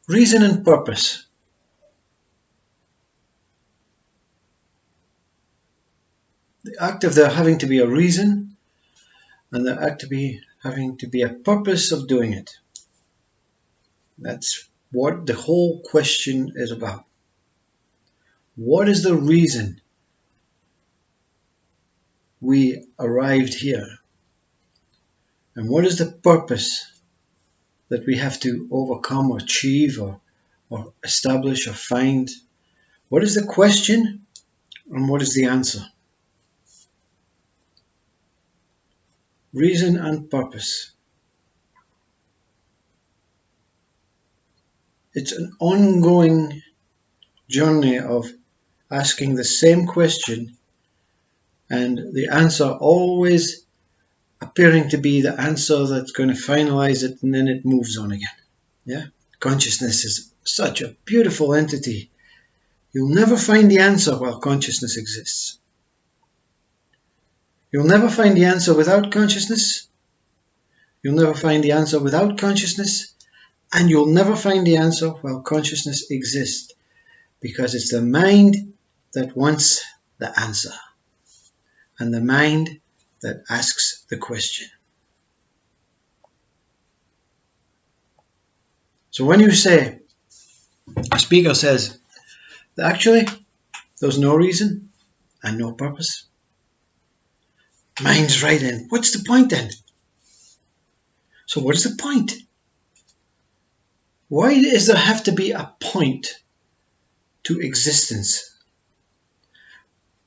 Reason and purpose. The act of there having to be a reason and the act of having to be a purpose of doing it. That's what the whole question is about. What is the reason we arrived here? And what is the purpose that we have to overcome or achieve or establish or find? What is the question and what is the answer? Reason and purpose. It's an ongoing journey of asking the same question and the answer always appearing to be the answer that's going to finalize it, and then it moves on again. Yeah, consciousness is such a beautiful entity. You'll never find the answer while consciousness exists. You'll never find the answer without consciousness. You'll never find the answer without consciousness. And you'll never find the answer while consciousness exists. Because it's the mind that wants the answer. And the mind that asks the question. So when you say, a speaker says, that actually there's no reason and no purpose. Mind's right in. What's the point then? So what is the point? Why does there have to be a point to existence?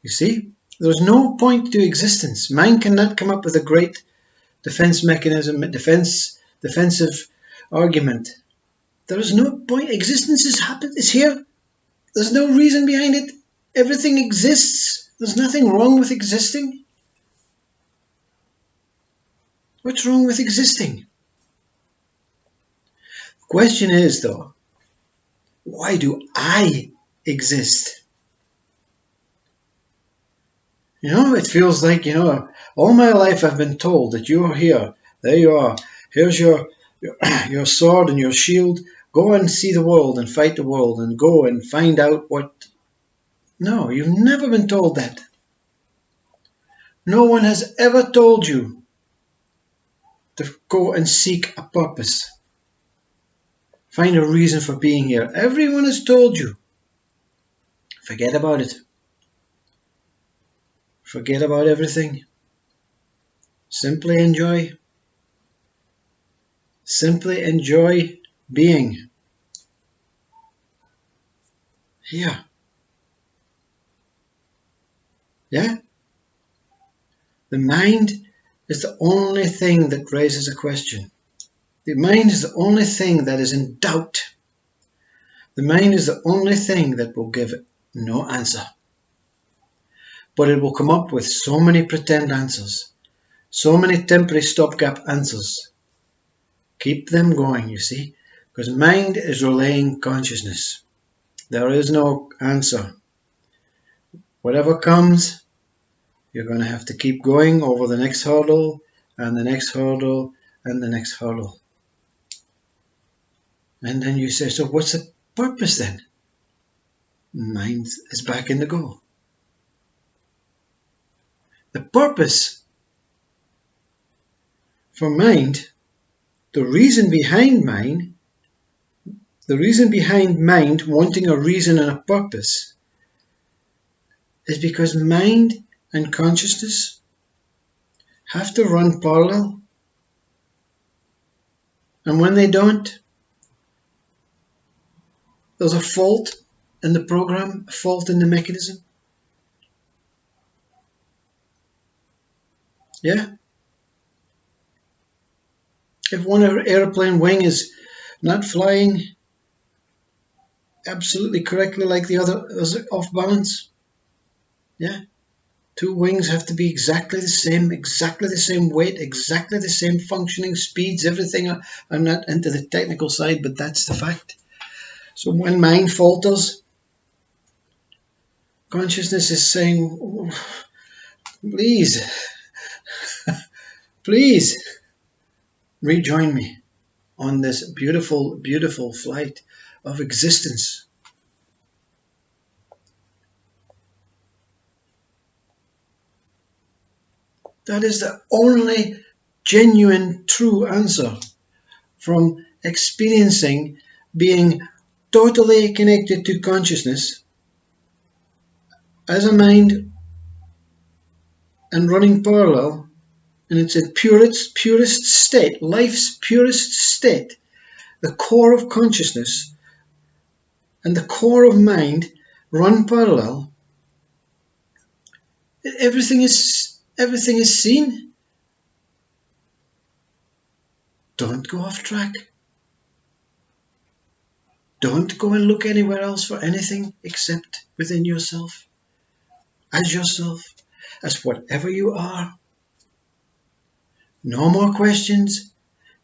You see, there's no point to existence. Mind cannot come up with a great defense mechanism, defensive argument. There is no point. Existence is here. There's no reason behind it. Everything exists. There's nothing wrong with existing. What's wrong with existing? The question is, though, why do I exist? You know, it feels like, all my life I've been told that you're here. There you are. Here's your sword and your shield. Go and see the world and fight the world and go and find out what... No, you've never been told that. No one has ever told you to go and seek a purpose. Find a reason for being here. Everyone has told you. Forget about it. Forget about everything. Simply enjoy. Simply enjoy being here. Yeah? The mind is the only thing that raises a question. The mind is the only thing that is in doubt. The mind is the only thing that will give no answer. But it will come up with so many pretend answers, so many temporary stopgap answers. Keep them going, you see, because mind is relaying consciousness. There is no answer. Whatever comes, you're going to have to keep going over the next hurdle and the next hurdle and the next hurdle. And then you say, so what's the purpose then? Mind is back in the go. The purpose for mind, the reason behind mind wanting a reason and a purpose is because mind and consciousness have to run parallel. And when they don't, there's a fault in the program, a fault in the mechanism. Yeah? If one airplane wing is not flying absolutely correctly like the other is off balance, yeah? Two wings have to be exactly the same weight, exactly the same functioning speeds, everything. I'm not into the technical side, but that's the fact. So when mind falters, consciousness is saying, oh, please, please rejoin me on this beautiful, beautiful flight. of existence. That is the only genuine, true answer from experiencing being totally connected to consciousness as a mind and running parallel in its purest state, life's purest state, the core of consciousness and the core of mind run parallel. Everything is seen. Don't go off track. Don't go and look anywhere else for anything except within yourself, as whatever you are. No more questions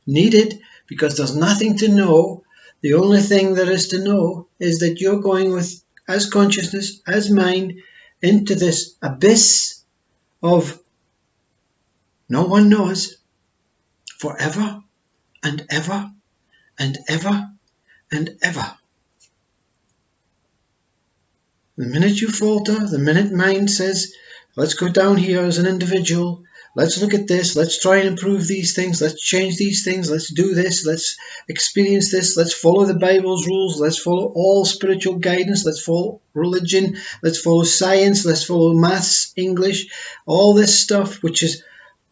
needed, because there's nothing to know. The only thing there is to know is that you're going with, as consciousness, as mind, into this abyss of no one knows, forever and ever and ever and ever. The minute you falter, the minute mind says, let's go down here as an individual, let's look at this, let's try and improve these things, let's change these things, let's do this, let's experience this, let's follow the Bible's rules, let's follow all spiritual guidance, let's follow religion, let's follow science, let's follow maths, English, all this stuff, which is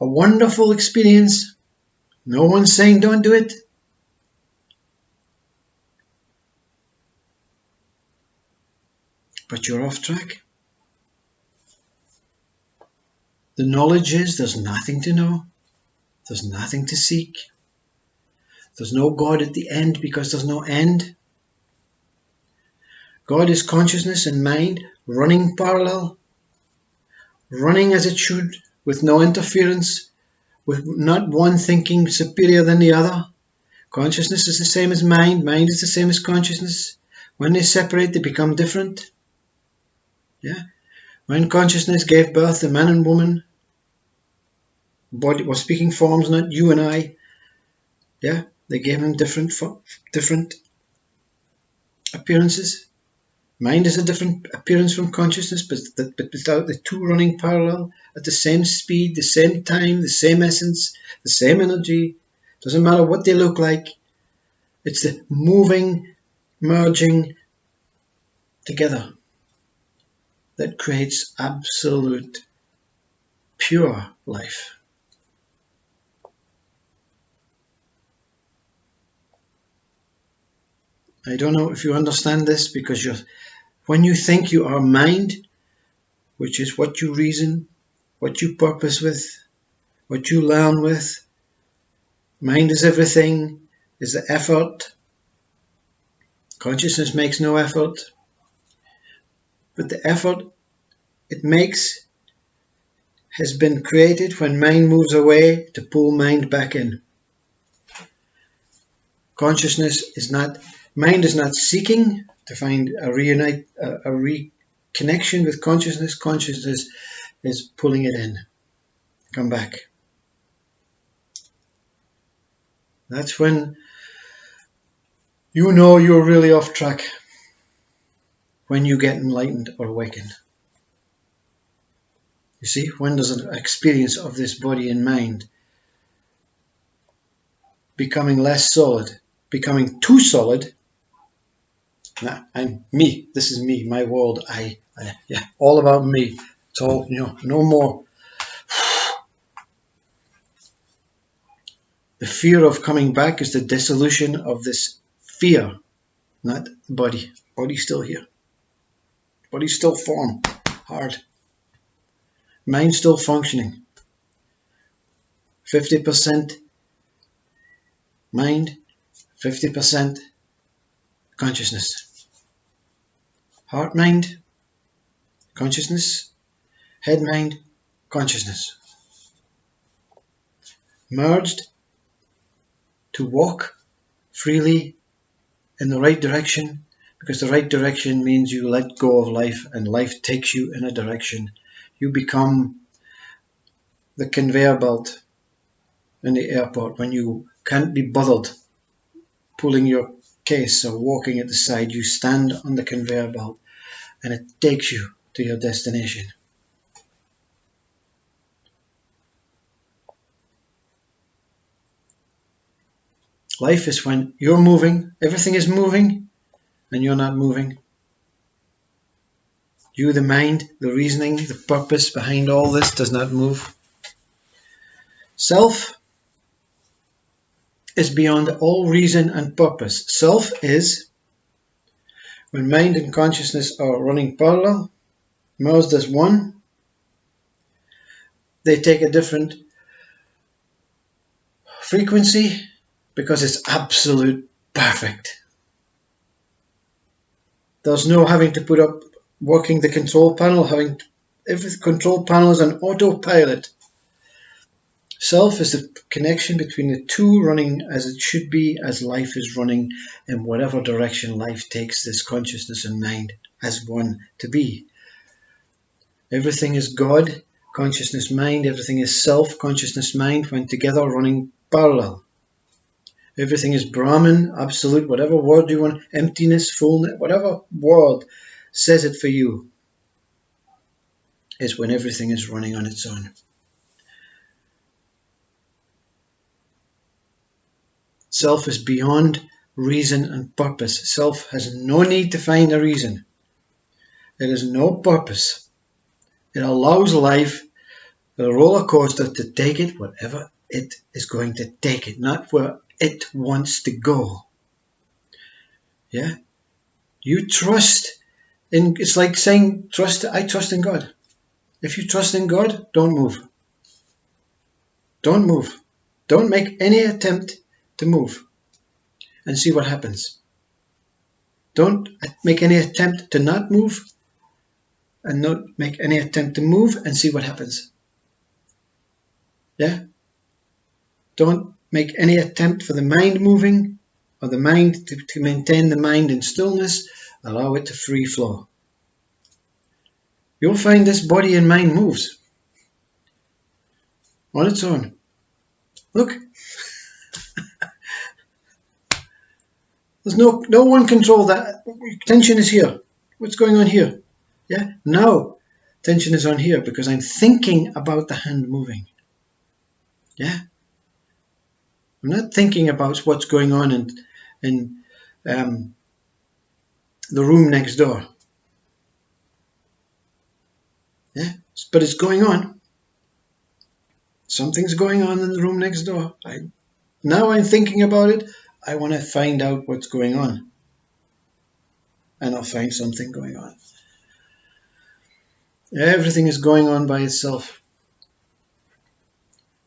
a wonderful experience. No one's saying don't do it. But you're off track. The knowledge is there's nothing to know. There's nothing to seek. There's no God at the end because there's no end. God is consciousness and mind running parallel, running as it should, with no interference, with not one thinking superior than the other. Consciousness is the same as mind. Mind is the same as consciousness. When they separate, they become different. Yeah. When consciousness gave birth to man and woman, body was speaking forms, not you and I. Yeah, they gave them different appearances. Mind is a different appearance from consciousness, but without the two running parallel at the same speed, the same time, the same essence, the same energy. Doesn't matter what they look like. It's the moving, merging together that creates absolute pure life. I don't know if you understand this, because when you think you are mind, which is what you reason, what you purpose with, what you learn with, mind is everything, is the effort. Consciousness makes no effort. But the effort it makes has been created when mind moves away to pull mind back in. Consciousness is not, mind is not seeking to find a reconnection with consciousness. Consciousness is pulling it in. Come back. That's when you know you're really off track, when you get enlightened or awakened. You see, when there's an experience of this body and mind becoming less solid, becoming too solid. Nah, I'm me. This is me, my world. Yeah, all about me. It's all, no more. The fear of coming back is the dissolution of this fear, not the body. Body's still here. Body's still formed, hard. Mind still functioning. 50% mind, 50% consciousness. Heart, mind, consciousness. Head, mind, consciousness. Merged to walk freely in the right direction, because the right direction means you let go of life and life takes you in a direction. You become the conveyor belt in the airport when you can't be bothered pulling your case or walking at the side, you stand on the conveyor belt and it takes you to your destination. Life is when you're moving, everything is moving, and you're not moving. You, the mind, the reasoning, the purpose behind all this does not move. Self is beyond all reason and purpose. Self is when mind and consciousness are running parallel, merged as one. They take a different frequency because it's absolute perfect. There's no having to put up working the control panel, every control panel is on autopilot. Self is the connection between the two running as it should be, as life is running in whatever direction life takes this consciousness and mind as one to be. Everything is God, consciousness, mind. Everything is self, consciousness, mind, when together running parallel. Everything is Brahman, absolute, whatever word you want, emptiness, fullness, whatever word says it for you, is when everything is running on its own. Self is beyond reason and purpose. Self has no need to find a reason. It has no purpose. It allows life, a roller coaster, to take it wherever it is going to take it, not where it wants to go. Yeah? You trust in, it's like saying, I trust in God. If you trust in God, don't move. Don't move. Don't make any attempt to move and see what happens. Don't make any attempt to not move and not make any attempt to move and see what happens. Yeah? Don't make any attempt for the mind moving or the mind to maintain the mind in stillness. Allow it to free flow. You'll find this body and mind moves on its own. Look. There's no one control that. Tension is here. What's going on here? Yeah. Now tension is on here because I'm thinking about the hand moving. Yeah. I'm not thinking about what's going on in the room next door. Yeah. But it's going on. Something's going on in the room next door. Now I'm thinking about it. I want to find out what's going on. And I'll find something going on. Everything is going on by itself.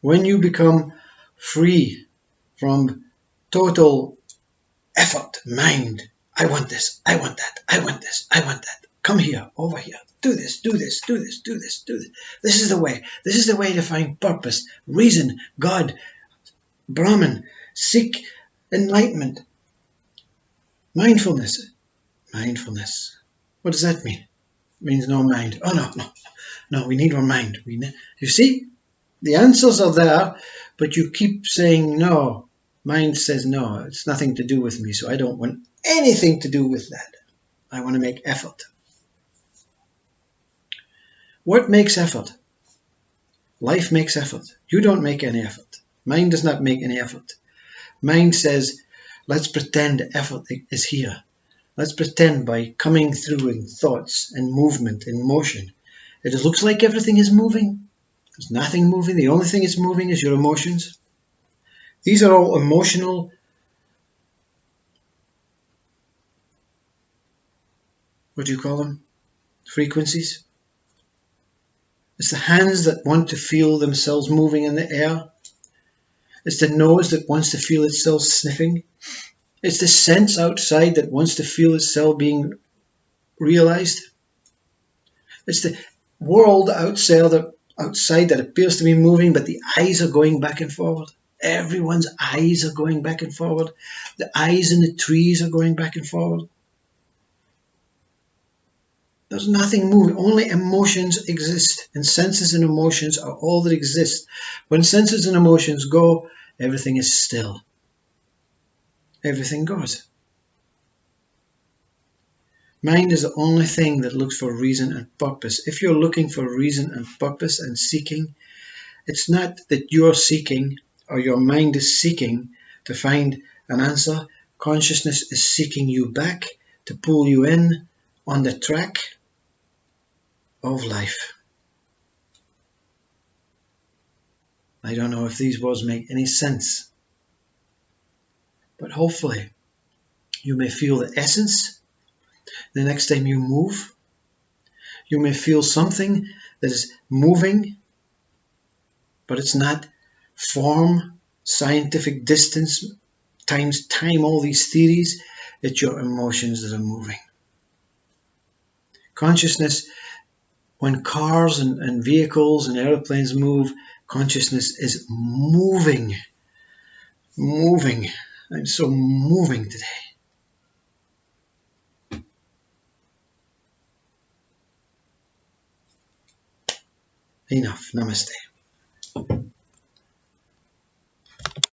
When you become free from total effort, mind, I want this, I want that, I want this, I want that. Come here, over here, do this, do this, do this, do this, do this. This is the way. This is the way to find purpose, reason, God, Brahman, seek enlightenment, mindfulness. Mindfulness. What does that mean? It means no mind. Oh, no, we need our mind. You see, the answers are there, but you keep saying no. Mind says no, it's nothing to do with me, so I don't want anything to do with that. I want to make effort. What makes effort? Life makes effort. You don't make any effort. Mind does not make any effort. Mind says, let's pretend effort is here. Let's pretend by coming through in thoughts and movement and motion. It looks like everything is moving. There's nothing moving. The only thing that's moving is your emotions. These are all emotional what do you call them? Frequencies. It's the hands that want to feel themselves moving in the air. It's the nose that wants to feel itself sniffing. It's the sense outside that wants to feel itself being realized. It's the world outside that appears to be moving, but the eyes are going back and forward. Everyone's eyes are going back and forward. The eyes in the trees are going back and forward. There's nothing moving. Only emotions exist. And senses and emotions are all that exist. When senses and emotions go, everything is still. Everything goes. Mind is the only thing that looks for reason and purpose. If you're looking for reason and purpose and seeking, it's not that you're seeking or your mind is seeking to find an answer. Consciousness is seeking you back to pull you in on the track of life. I don't know if these words make any sense, but hopefully you may feel the essence the next time you move. You may feel something that is moving, but it's not form, scientific distance, times time, all these theories. It's your emotions that are moving. Consciousness, when cars and vehicles and airplanes move, consciousness is moving. Moving. I'm so moving today. Enough. Namaste.